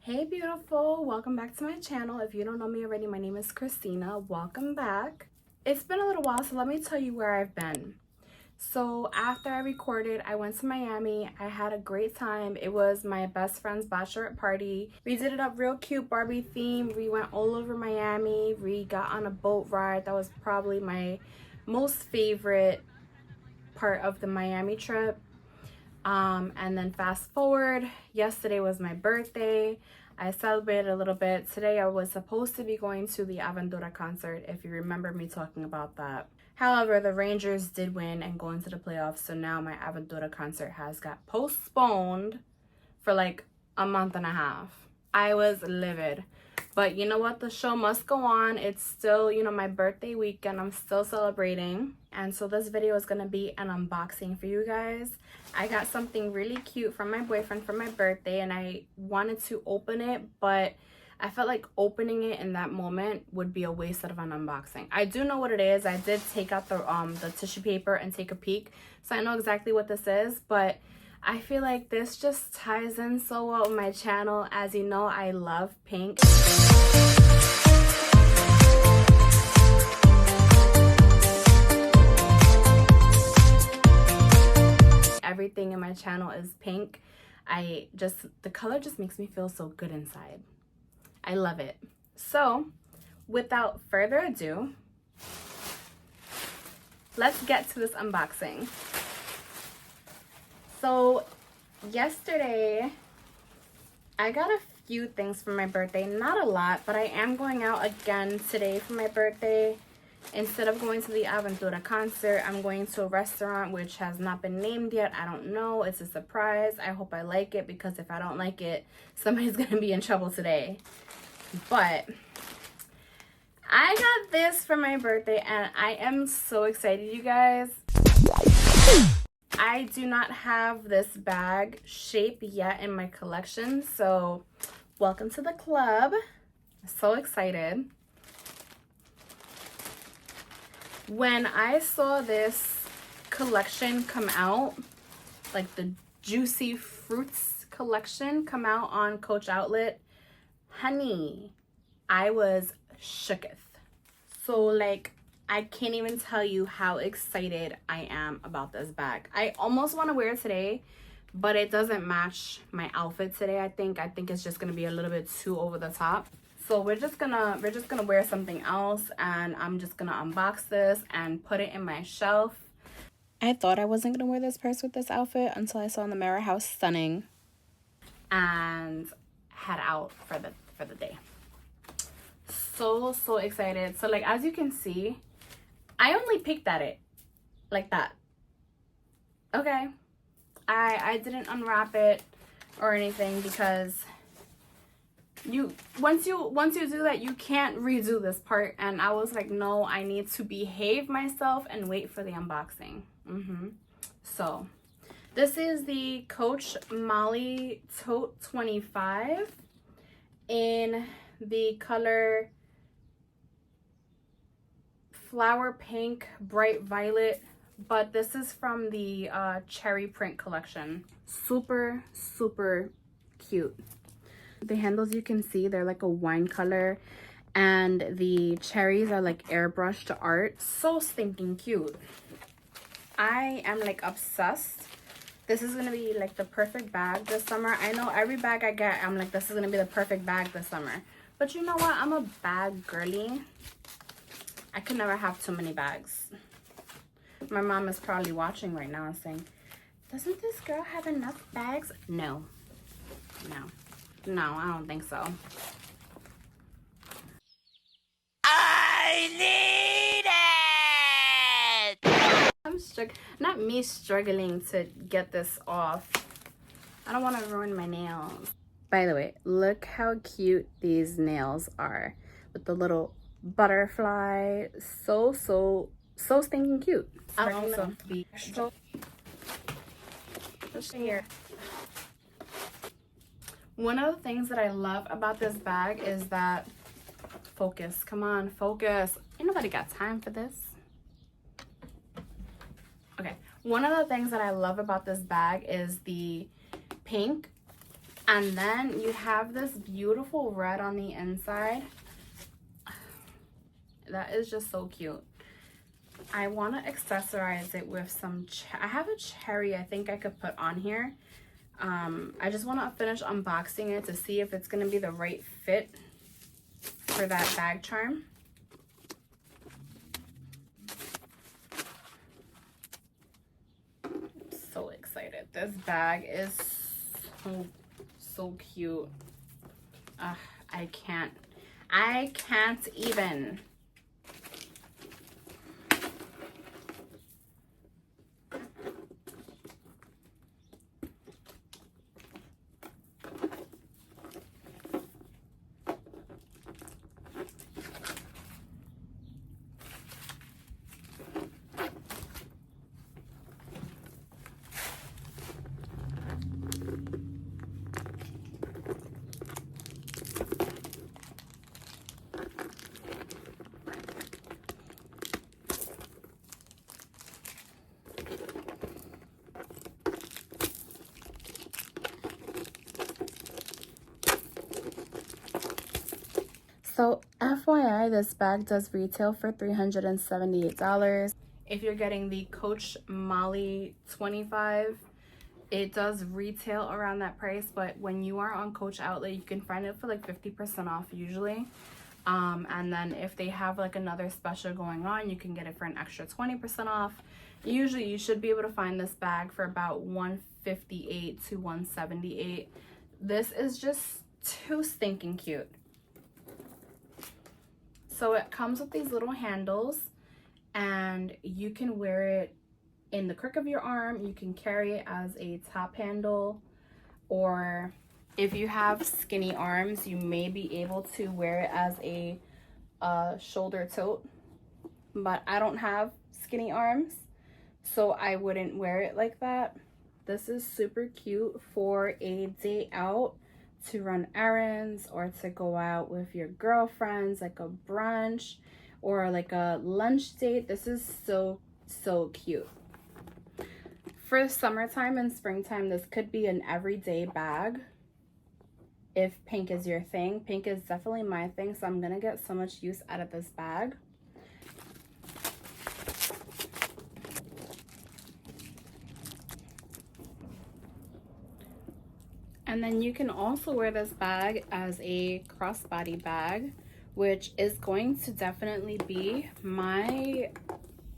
Hey beautiful, welcome back to my channel. If you don't know me already, my name is Christina. Welcome back. It's been a little while, so let me tell you where I've been. So after I recorded, I went to Miami. I had a great time. It was my best friend's bachelorette party. We did it up real cute, Barbie theme. We went all over Miami. We got on a boat ride. That was probably my most favorite part of the Miami trip. And then fast forward, yesterday was my birthday. I celebrated a little bit. Today I was supposed to be going to the Aventura concert, if you remember me talking about that. However, the Rangers did win and go into the playoffs, so now my Aventura concert has got postponed for like a month and a half. I was livid. But you know what? The show must go on. It's still, my birthday weekend. I'm still celebrating. And so this video is going to be an unboxing for you guys. I got something really cute from my boyfriend for my birthday, and I wanted to open it, but I felt like opening it in that moment would be a waste of an unboxing. I do know what it is. I did take out the tissue paper and take a peek, so I know exactly what this is, but I feel like this just ties in so well with my channel. As you know, I love pink. Everything in my channel is pink. The color just makes me feel so good inside. I love it. So, without further ado, let's get to this unboxing. So, yesterday, I got a few things for my birthday. Not a lot, but I am going out again today for my birthday. Instead of going to the Aventura concert, I'm going to a restaurant which has not been named yet. I don't know. It's a surprise. I hope I like it, because if I don't like it, somebody's going to be in trouble today. But I got this for my birthday, and I am so excited, you guys. I do not have this bag shape yet in my collection, so welcome to the club. So excited. When I saw this collection come out, like the Juicy Fruits collection come out on Coach Outlet, honey, I was shooketh. So like, I can't even tell you how excited I am about this bag. I almost want to wear it today, but it doesn't match my outfit today. I think it's just gonna be a little bit too over the top. So we're just gonna wear something else, and I'm just gonna unbox this and put it in my shelf. I thought I wasn't gonna wear this purse with this outfit until I saw in the mirror how stunning, and head out for the day. So excited. So like, as you can see, I only picked at it like that. Okay, I didn't unwrap it or anything, because once you do that, you can't redo this part. And I was like, no, I need to behave myself and wait for the unboxing. So this is the Coach Mollie Tote 25 in the color flower pink, bright violet, but this is from the cherry print collection. Super cute. The handles, you can see they're like a wine color, and the cherries are like airbrushed art. So stinking cute. I am like obsessed. This is gonna be like the perfect bag this summer. I know every bag I get, I'm like, this is gonna be the perfect bag this summer. But you know what? I'm a bag girly. I could never have too many bags. My mom is probably watching right now and saying, doesn't this girl have enough bags? No, I don't think so. I need it! I'm not me struggling to get this off. I don't want to ruin my nails. By the way, look how cute these nails are with the little butterfly. So stinking cute. I'll also be just here. One of the things that I love about this bag is that, focus, come on, focus. Ain't nobody got time for this. Okay, one of the things that I love about this bag is the pink And then you have this beautiful red on the inside. That is just so cute. I want to accessorize it with some, I have a cherry I think I could put on here. I just want to finish unboxing it to see if it's going to be the right fit for that bag charm. I'm so excited. This bag is so cute. I can't even. So FYI, this bag does retail for $378. If you're getting the Coach Mollie 25, it does retail around that price, but when you are on Coach Outlet, you can find it for like 50% off usually. And then if they have like another special going on, you can get it for an extra 20% off. Usually you should be able to find this bag for about $158 to $178. This is just too stinking cute. So it comes with these little handles, and you can wear it in the crook of your arm. You can carry it as a top handle, or if you have skinny arms, you may be able to wear it as a shoulder tote. But I don't have skinny arms, so I wouldn't wear it like that. This is super cute for a day out, to run errands, or to go out with your girlfriends, like a brunch or like a lunch date. This is so cute. For summertime and springtime, this could be an everyday bag. If pink is your thing, pink is definitely my thing, so I'm gonna get so much use out of this bag. And then you can also wear this bag as a crossbody bag, which is going to definitely be my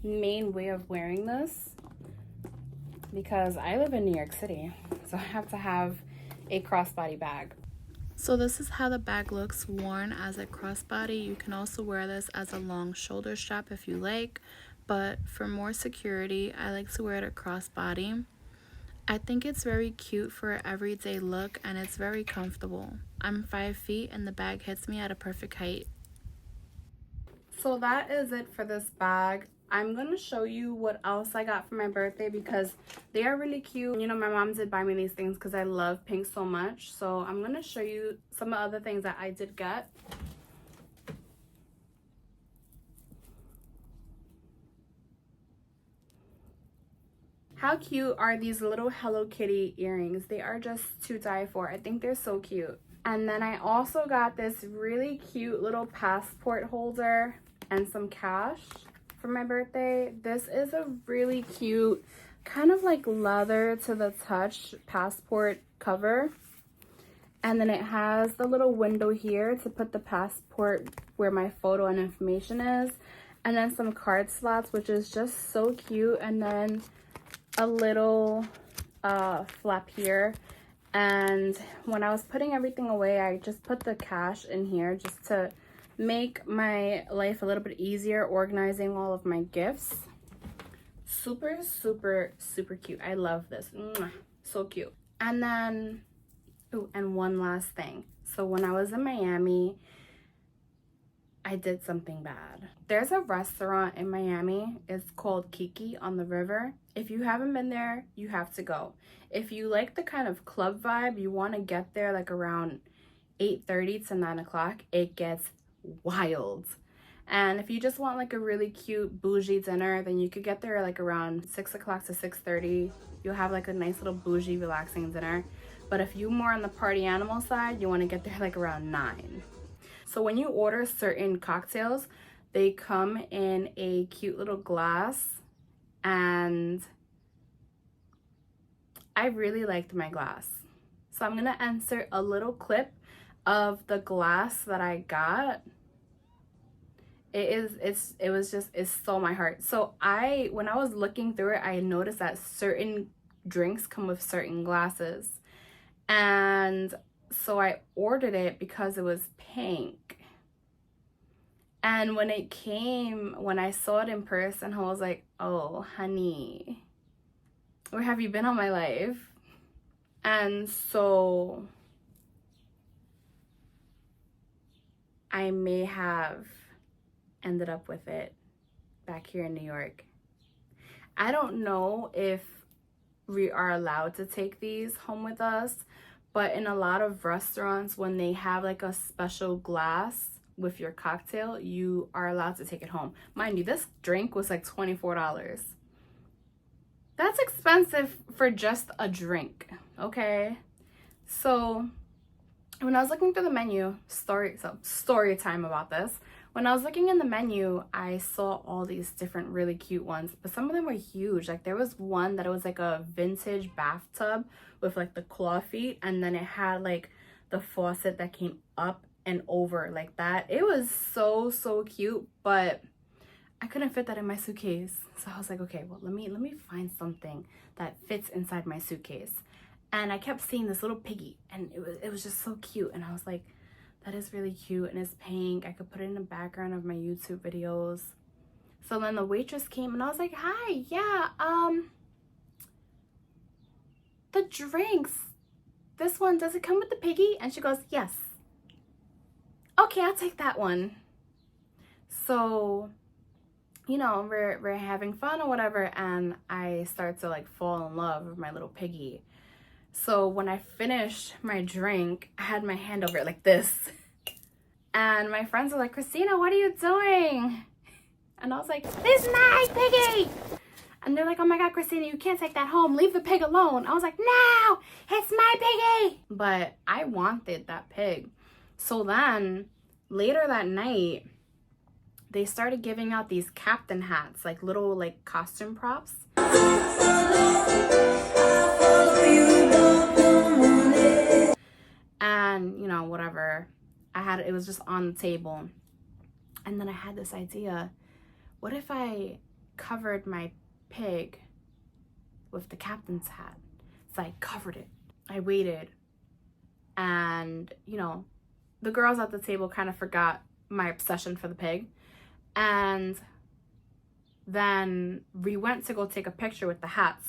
main way of wearing this, because I live in New York City, so I have to have a crossbody bag. So this is how the bag looks worn as a crossbody. You can also wear this as a long shoulder strap if you like, but for more security, I like to wear it a crossbody. I think it's very cute for an everyday look, and it's very comfortable. I'm 5 feet and the bag hits me at a perfect height. So that is it for this bag. I'm going to show you what else I got for my birthday, because they are really cute. You know, my mom did buy me these things because I love pink so much. So I'm going to show you some of the other things that I did get. How cute are these little Hello Kitty earrings? They are just to die for. I think they're so cute. And then I also got this really cute little passport holder and some cash for my birthday. This is a really cute, kind of like leather to the touch passport cover. And then it has the little window here to put the passport where my photo and information is. And then some card slots, which is just so cute. And then a little flap here. And when I was putting everything away, I just put the cash in here just to make my life a little bit easier organizing all of my gifts. Super cute. I love this. Mwah. So cute. And then, oh, and one last thing. So when I was in Miami, I did something bad. There's a restaurant in Miami. It's called Kiki on the river. If you haven't been there, you have to go. If you like the kind of club vibe, you want to get there like around 8:30 to 9 o'clock. It gets wild. And if you just want like a really cute bougie dinner, then you could get there like around 6 o'clock to 6:30. You'll have like a nice little bougie relaxing dinner. But if you're more on the party animal side, you want to get there like around 9. So when you order certain cocktails, they come in a cute little glass, and I really liked my glass. So I'm going to insert a little clip of the glass that I got. It's so my heart. So when I was looking through it, I noticed that certain drinks come with certain glasses. And so I ordered it because it was pink. And when it came, when I saw it in person, I was like, oh, honey, where have you been all my life? And so I may have ended up with it back here in New York. I don't know if we are allowed to take these home with us, but in a lot of restaurants, when they have like a special glass with your cocktail, you are allowed to take it home. Mind you, this drink was like $24. That's expensive for just a drink, okay? So when I was looking through the menu, story time about this. When I was looking in the menu, I saw all these different really cute ones, but some of them were huge. Like there was one that it was like a vintage bathtub with like the claw feet, and then it had like the faucet that came up and over like that. It was so cute, but I couldn't fit that in my suitcase. So I was like, okay, well, let me find something that fits inside my suitcase. And I kept seeing this little piggy, and it was just so cute. And I was like, that is really cute, and it's pink. I could put it in the background of my YouTube videos. So then the waitress came, and I was like, hi, yeah, the drinks, this one, does it come with the piggy? And she goes, yes. Okay, I'll take that one. So, you know, we're having fun or whatever, and I start to like fall in love with my little piggy. So when I finished my drink, I had my hand over it like this. And my friends were like, Christina, what are you doing? And I was like, this is my piggy. And they're like, oh my God, Christina, you can't take that home. Leave the pig alone. I was like, no, it's my piggy. But I wanted that pig. So then later that night, they started giving out these captain hats, like little like costume props. And you know, whatever, it was just on the table. And then I had this idea, what if I covered my pig with the captain's hat? So I covered it. I waited, and you know, the girls at the table kind of forgot my obsession for the pig. And then we went to go take a picture with the hats.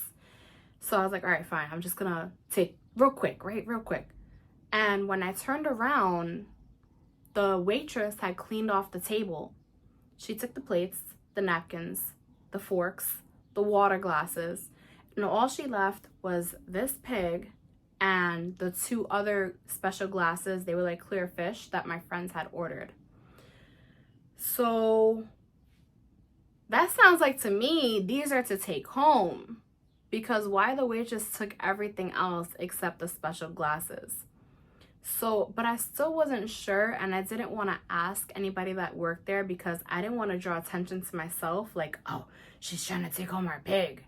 So I was like, all right, fine, I'm just gonna take real quick. And when I turned around, the waitress had cleaned off the table. She took the plates, the napkins, the forks, the water glasses, and all she left was this pig and the 2 other special glasses. They were like clear fish that my friends had ordered. So that sounds like to me, these are to take home, because why the waitress took everything else except the special glasses? So, but I still wasn't sure, and I didn't want to ask anybody that worked there because I didn't want to draw attention to myself, like, oh, she's trying to take home our pig.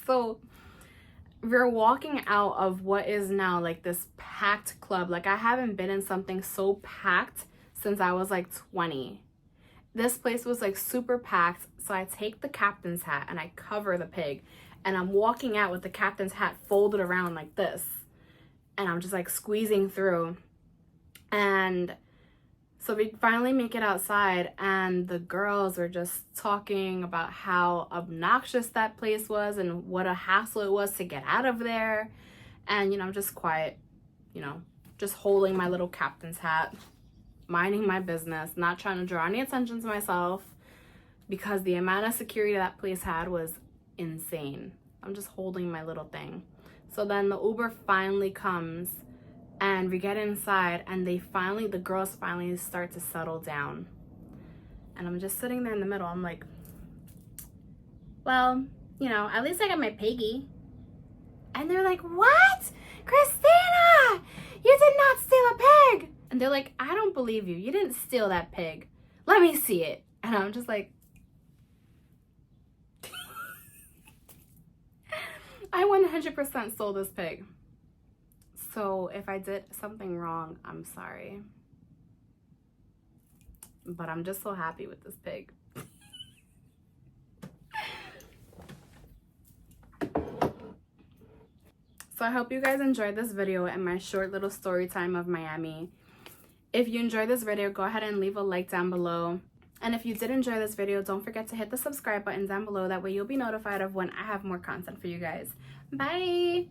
So we're walking out of what is now like this packed club. Like I haven't been in something so packed since I was like 20. This place was like super packed. So I take the captain's hat and I cover the pig, and I'm walking out with the captain's hat folded around like this. And I'm just like squeezing through. And so we finally make it outside, and the girls were just talking about how obnoxious that place was and what a hassle it was to get out of there. And, you know, I'm just quiet, you know, just holding my little captain's hat, minding my business, not trying to draw any attention to myself, because the amount of security that place had was insane. I'm just holding my little thing. So then the Uber finally comes, and we get inside, and the girls finally start to settle down. And I'm just sitting there in the middle. I'm like, well, you know, at least I got my piggy. And they're like, what? Christina, you did not steal a pig. And they're like, I don't believe you. You didn't steal that pig. Let me see it. And I'm just like, I 100% stole this pig. So if I did something wrong, I'm sorry. But I'm just so happy with this pig. So I hope you guys enjoyed this video and my short little story time of Miami. If you enjoyed this video, go ahead and leave a like down below. And if you did enjoy this video, don't forget to hit the subscribe button down below. That way you'll be notified of when I have more content for you guys. Bye!